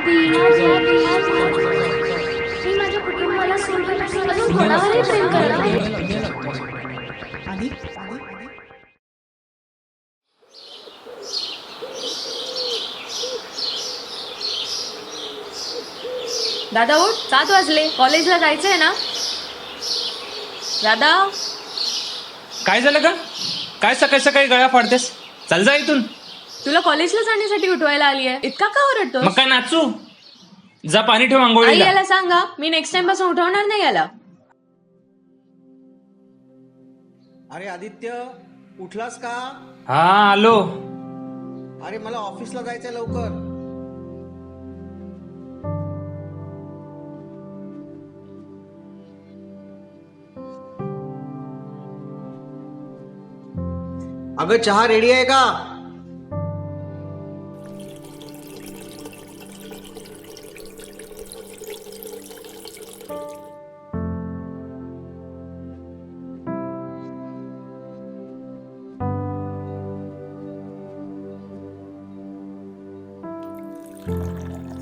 मी माझ्या कुटुंबाला सोडून अजून कोणावरही प्रेम करत नाही. दादा उठ, 7 वाजले, कॉलेजला जायचंय ना. दादा काय झालं का? काय सकाळी सकाळी गळा फाडतेस? चल जा इथून. तुला कॉलेजला जाण्यासाठी उठवायला आली आहे, इतका का ओरडतोस? मग काय नाचू? जा पाणी ठेव आई आंघोळीला. याला सांगा, मी नेक्स्ट टाइम पासून उठवणार नाही याला. अरे आदित्य, उठलास का? हा आलो. अरे मला ऑफिसला जायचंय लवकर. अगं चहा रेडी आहे का?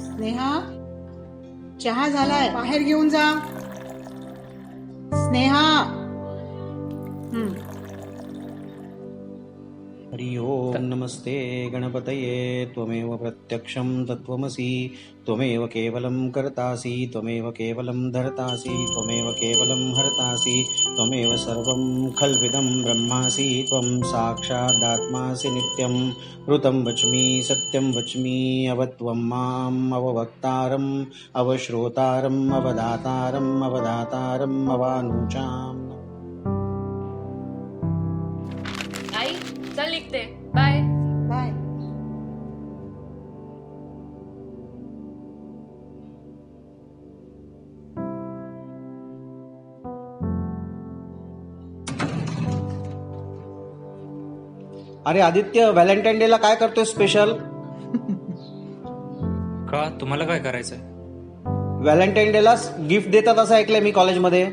स्नेहा, चहा झालाय, बाहेर घेऊन जा. स्नेहा. हरि ओम नमस्ते गणपतये. त्वमेव प्रत्यक्षं तत्त्वमसि. त्वमेव केवलं कर्तासि. त्वमेव केवलं धर्तासि. त्वमेव केवलं हर्तासि. त्वमेव सर्वं खल्विदं ब्रह्मासि. त्वं साक्षादात्मासि नित्यं. ऋतं वच्मि सत्यं वच्मि. अवत्वं माम् अववक्तारम् अवश्रोतारम् अवदातारम् अवदातारम् अवानुचाम्. आई चल निघते, बाय. बाय. अरे आदित्य, व्हॅलेंटाईन डे ला काय करतोय स्पेशल? का तुम्हाला काय करायचंय? व्हॅलेंटाईन डे ला गिफ्ट देतात असं ऐकलंय मी कॉलेजमध्ये.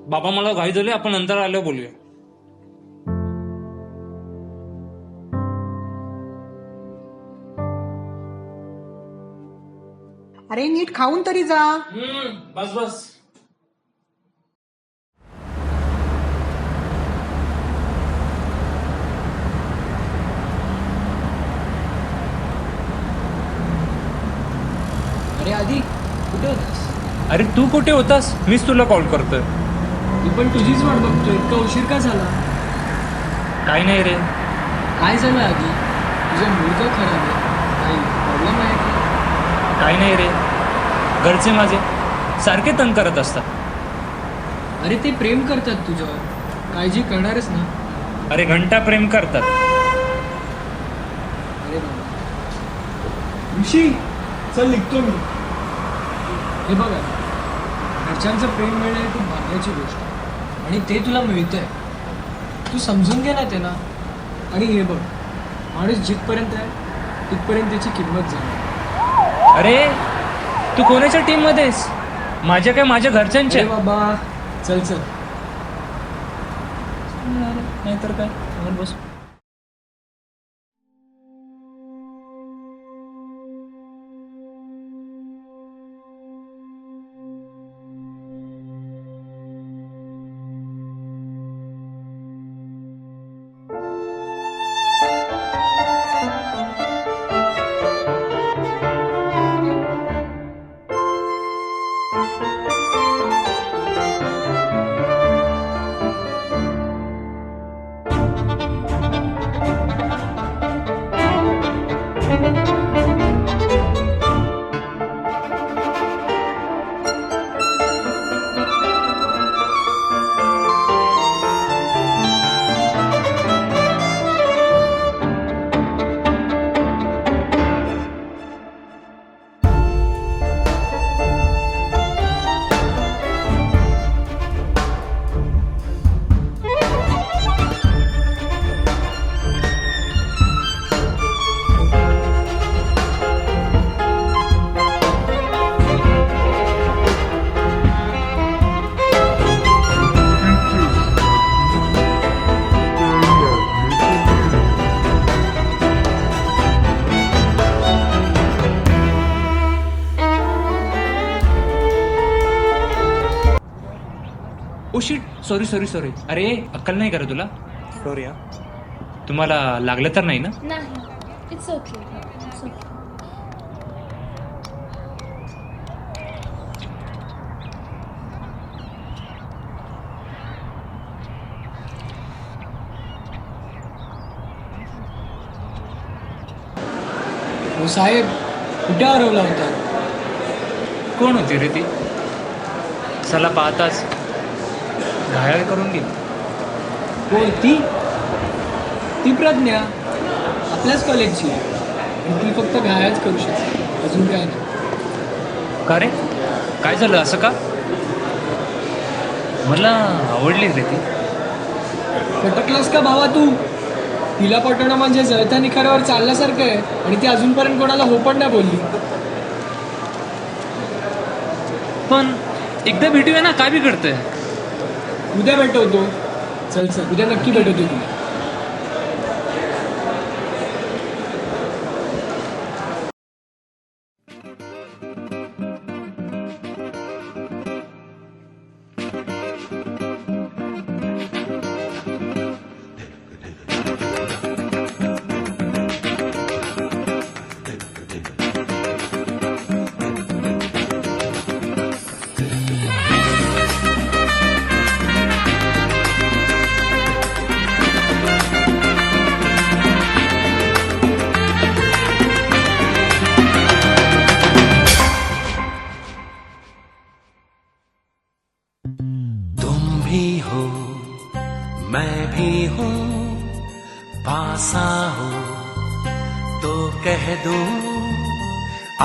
बाबा मला घाई झाली, आपण नंतर आलो बोलूया. अरे नीट खाऊन तरी जा. बस बस. अरे आधी कुठे होतास? अरे तू कुठे होतास? मीच तुला कॉल करतोय. मी पण तुझीच वाट बघतोय. इतका उशीर का झाला? काय नाही रे. काय झालं आधी? तुझा मूड का खराब आहे? काही प्रॉब्लेम आहे का? काय नाही रे. घरचे माझे सारखे तंग करत असतात. अरे ते प्रेम करतात तुझ्यावर, काळजी करणारच ना. अरे घंटा प्रेम करतात. अरे बाबा ऋषी, चल निघतो मी. हे बघा, घरच्यांचं प्रेम मिळणं ही खूप भाग्याची गोष्ट आहे आणि ते तुला मिळतंय. तू समजून घे ना त्यांना. आणि हे बघ, माणूस जिथपर्यंत आहे तिथपर्यंत त्याची किंमत जाणे. अरे तू कोणाच्या टीम मध्ये आहेस? माझ्या काय माझ्या घरच्यांच्या? अरे बाबा चल चल. नाहीतर काय बस. Sorry sorry sorry. अरे अक्कल नाही करा तुला. सॉरी. तुम्हाला लागलं तर नाही ना? नाही, इट्स ओके. हो साहेब, कुठे हरवला होता? कोण होती रे ती? चला पाहताच घायाळ करून गेली. कोण ती? ती प्रज्ञा आपल्याच कॉलेजची आहे. आणि ती फक्त घायाच करू शकते, अजून काय नाही. का रे, काय झालं असं का? मला आवडली रे ती. पटकलास का भावा तू? तिला पटवणं म्हणजे जळत्या निखाऱ्यावर चालल्यासारखं आहे. आणि ती अजूनपर्यंत कोणाला हो पण नाही बोलली. पण एकदा भेटूया ना, काय बिघडतंय? उद्या भेटवतो. चल चल, उद्या नक्की भेटवतो तुला. मैं भी हूँ, पास हो तो कह दूं,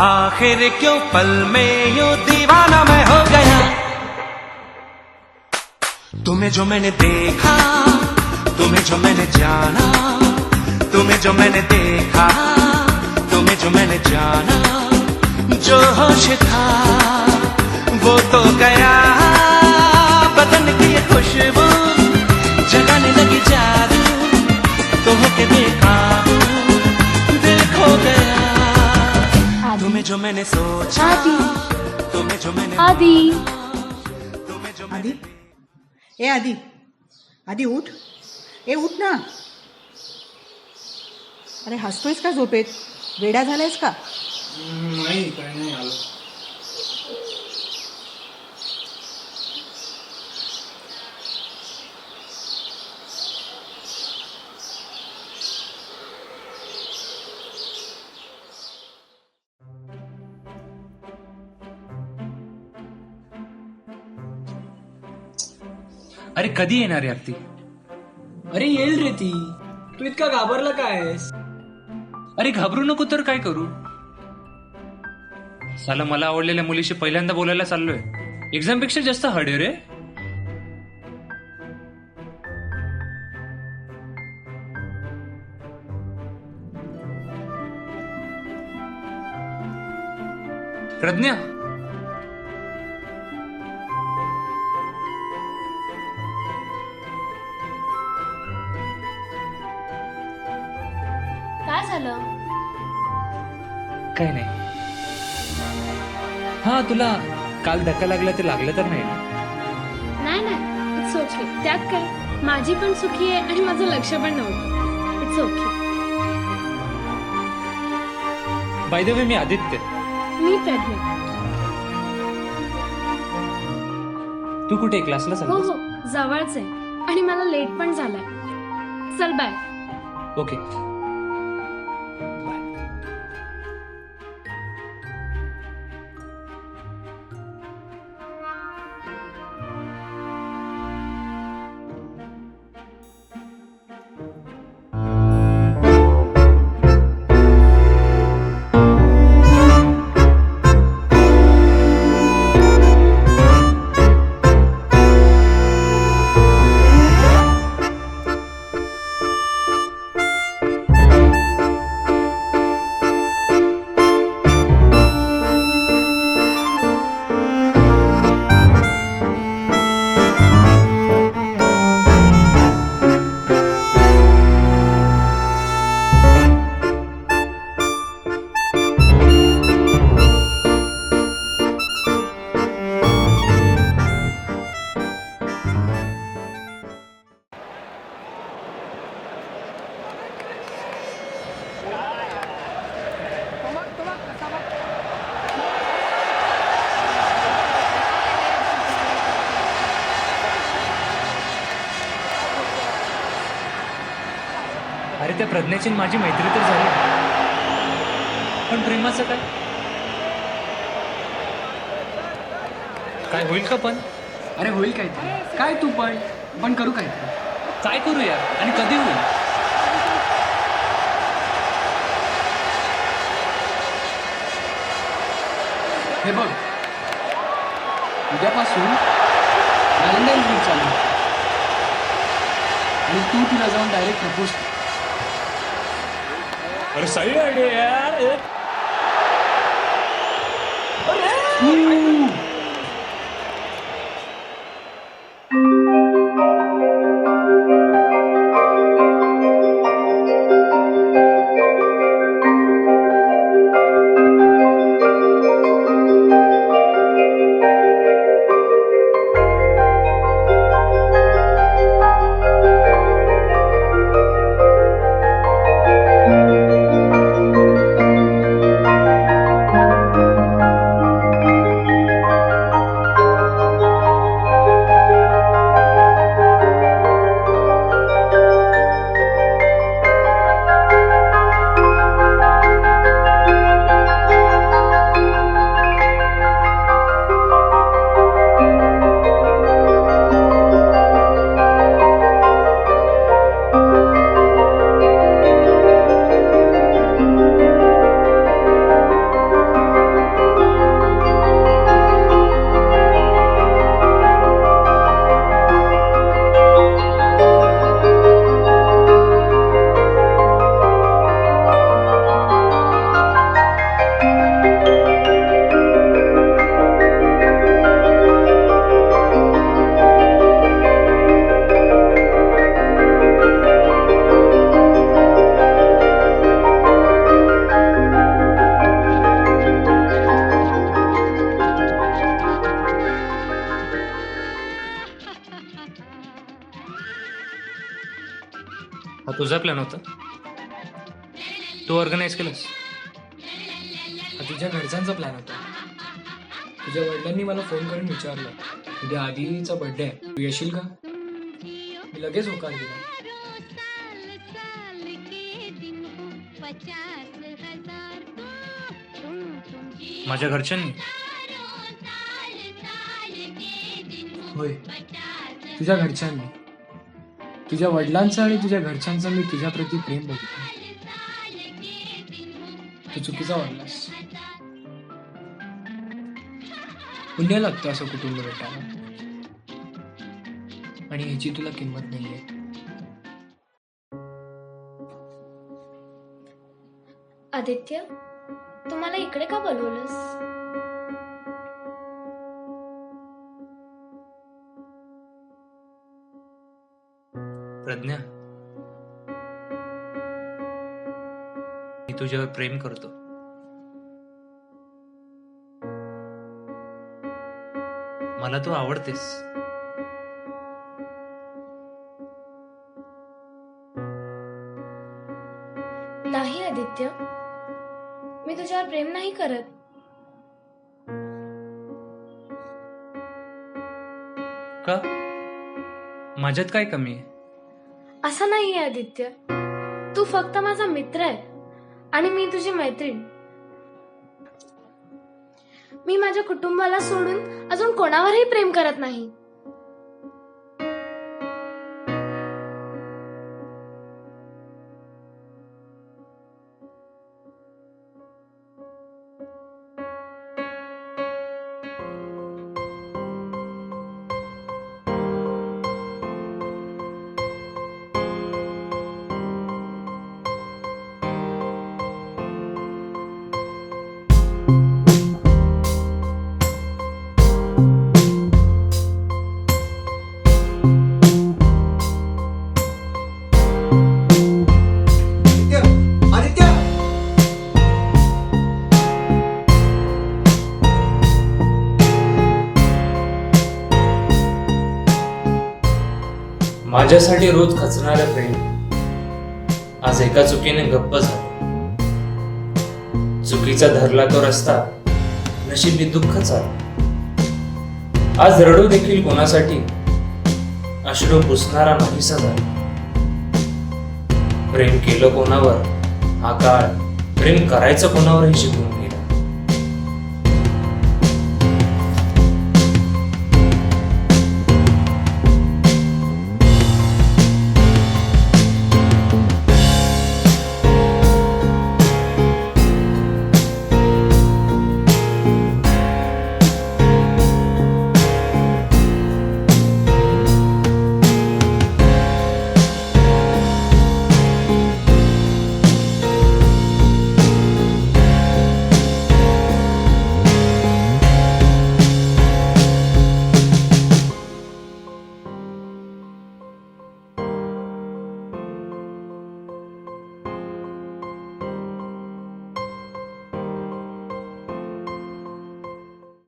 आखिर क्यों पल में यूं दीवाना मैं हो गया. तुम्हें जो मैंने देखा, तुम्हें जो मैंने जाना, तुम्हें जो मैंने देखा, तुम्हें जो मैंने जाना, जो होश था वो तो गया. बदन की ये खुशबू जगाने लगी जादू, तुम्हें देखा दिल खो गया. तुम्हें जो मैंने सोचा, तुम्हें जो मैंने आदि. तुम्हें जो आधी ए आधी आधी उठ. ए उठ ना. अरे हसतोयस का झोपेत? वेडा झालायस का? नाही, काय नाही आलं. अरे कधी येणार यार ती? अरे येईल रे ती. तू इतका घाबरला काय आहेस? अरे घाबरू नको तर काय करू? साला मला आवडलेल्या मुलीशी पहिल्यांदा बोलायला चाललोय. एक्झाम पेक्षा जास्त हार्ड आहे रे. प्रज्ञा, काय झालं? काय नाही. हा, तुला काल धक्का लागला ते लागलं तर नाही ना? नाही नाही, इट्स ओके. त्यात काय, माझी पण सुखी आहे आणि माझं लक्ष पण नव्हतं. It's okay. By the way, मी आदित्य. मी प्रज्ञा. तू कुठे क्लासला हो चाललीस? हो, जवळच आहे आणि मला लेट पण झालाय. चल बाय. ओके. त्या प्रज्ञेची माझी मैत्री तर झाली, पण प्रेमाचं काय? काय होईल का पण? अरे होईल काहीतरी. काय तू पण करू काहीतरी. काय करूया आणि कधी होईल? हे बघ, उद्यापासून व्हॅलेंटाईन्स वीक चालू आहे. आणि तू तिला जाऊन डायरेक्ट प्रपोज कर. अरे सही आयडिया यार. हा तुझा प्लॅन होता? तू ऑर्गनाईज केलंस? हा तुझ्या घरच्यांचा प्लॅन होता. तुझ्या वडिलांनी मला फोन करून विचारलं, उद्या आदिचा बर्थडे आहे, तू येशील का? मी लगेच होकार दिला. माझ्या घरच्यांनी? होय, तुझ्या घरच्यांनी. तुझ्या वडिलांचं आणि तुझ्या घरच्यांचं मी तुझ्याप्रती प्रेम बघितलं. तू चुकीचा वागलास. पुण्य लागतं असं कुटुंब भेटायला, आणि ह्याची तुला किंमत नाहीये. आदित्य, तू मला इकडे का बोलवलंस? प्रज्ञा, मी तुझ्यावर प्रेम करतो. मला तू आवडतेस. नाही आदित्य, मी तुझ्यावर प्रेम नाही करत. का? माझ्यात काय कमी आहे? असं नाहीये आदित्य, तू फक्त माझा मित्र आहे आणि मी तुझी मैत्रीण. मी माझ्या कुटुंबाला सोडून अजून कोणावरही प्रेम करत नाही. माझ्यासाठी रोज खचणारं प्रेम आज एका चुकीने गप्प झालं. चुकीचा धरला तो रस्ता, नशिबी दुःखच आलं. आज रडू देखील कोणासाठी अश्रू पुसणारा नाहीसा झाला. प्रेम केलं कोणावर हा काळ प्रेम करायचं कोणावरही शिकवून